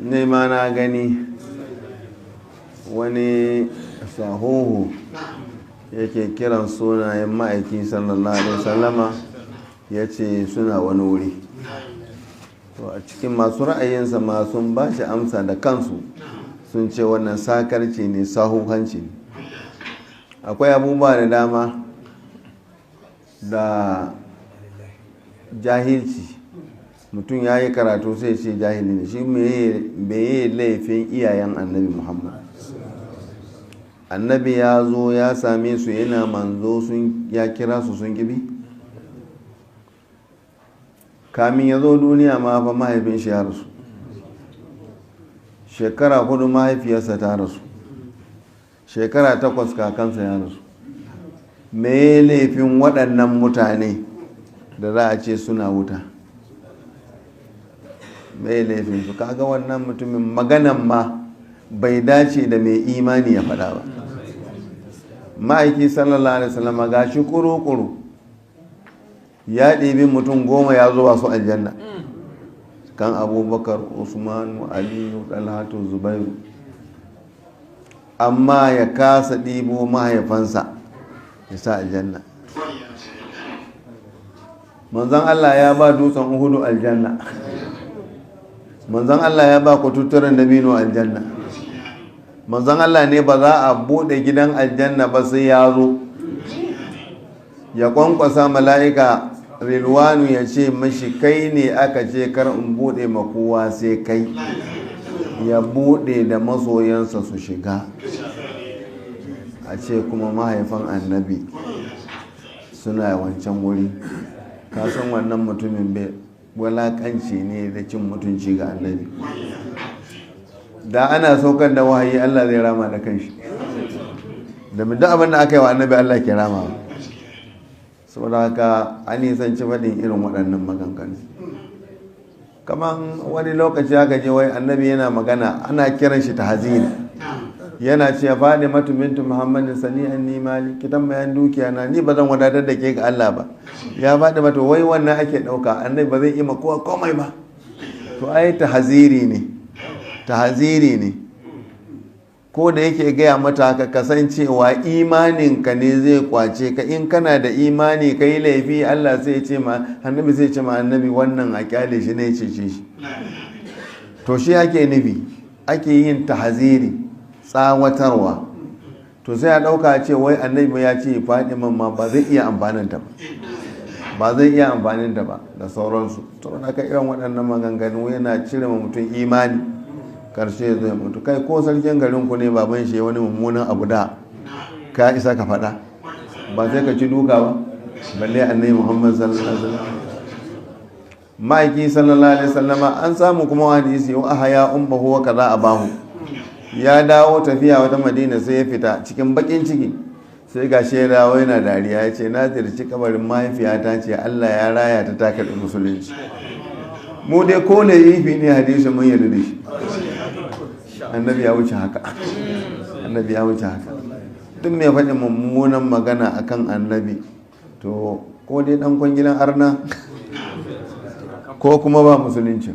ne ma na gani wani sahuhu yake kiran sunayen ma'aiki sallallahu alaihi wasallama ya ce suna wani wuri. To a cikin masu ra'ayinsa ma sun ba shi amsa da kansu sun ce wannan sakarci ne, sahuhanci ne. Akwai abubuwa da dama da jahilci, mutum ya yi karatu sai ce jahili ne, shi bai yi laifin iyayen annabi Muhammad. Annabi ya zo ya same su yana manzo, ya kira su sun kibi. Kamin ya zo duniya ma fa mahaifin shi ya rasu, shekara 4 mahaifiyarsa ta rasu, shekara 8 kakansa ya rasu. Me laifin waɗannan mutane da za a ce suna wuta? Me laifin su? Kaga wannan mutumin maganan ma bai dace da mai imani ya faɗa ba. Ma'aiki sallallahu alaihi wasallam ga shi kuru-kuru ya ɗibi mutum 10 ya zuwa su aljanna, kan Abubakar, Usman, Aliyu, Talhatu, Zubairu, amma ya kasa ɗibo mahaifansa ya sa aljanna. Manzon Allah ya ba dutsen Uhudu aljanna, manzon Allah ya ba kututturen dabino aljanna. Manzon Allah ne ba za a bude gidan aljanna ba sai ya zo ya kwankwasa, mala'ika Rilwanu ya ce mashi kai ne aka ce kar in bude makowa sai kai, ya bude da masoyansa su shiga. A ce kuma mahaifan annabi suna wancan wuri. Kasan wannan mutumin bai walakanci ne da cin mutunci ga annabi. Da ana saukar da wahayi Allah zai rama da kanshi, da duk abin da aka yi wa annabi Allah ke rama. Saboda haka an nisanci faɗin irin waɗannan maganganu. Kamar wani lokaci aka je wai annabi yana magana, ana kiran shi ta hazini, yana ce faɗi matu bintu Muhammadin sani'an ni mali, ki tambayan dukiya na, ni ba zan wadatar da ke ga Allah ba. Ya faɗi mata wai wannan ake ɗauka, annabi ba zai ima kowa komai ba. To ai tahaziri ne, tahaziri ne. Ko da yake gaya mata haka, kasancewa imaninka ne zai kwace ka. In kana da imani ka yi laifi, Allah sai ce ma annabi, sai ce ma annabi wannan a kyale shi ne, cece shi. To shi ake nufi, ake yin tahaziri, tsawatarwa. To sai a ɗauka ce wai annabi ya ce Fatiman ma ba zai iya amfaninta ba, ba zai iya amfaninta ba da sauransu. To haka irin waɗannan maganganu yana cire ma mutum imani, karshe zai mutu. Kai ko sarkin garinku ne baban shi wani mummunan abu da ka isa ka faɗa, ba sai ka ci duka ba, balle annabi Muhammad sallallahu alaihi wasallam. Ma'aiki sallallahu alaihi wasallama an samu kuma hadisi wa ahya ummuhu wa kaza abahu. Ya dawo tafiya wata Madina sai ya fita cikin bakin ciki, sai gashi ya dawo yana dariya, ya ce na zirci kabarin mahaifiyata ce Allah ya raya ta karɓi musulunci. Mu dai ko da yifi ne hadisi mun yarda da shi. Annabi ya wuce haka, annabi ya wuce haka. Duk mai faɗin mummunan magana akan annabi to ko dai ɗan kwangilan arna ko kuma ba musulunci.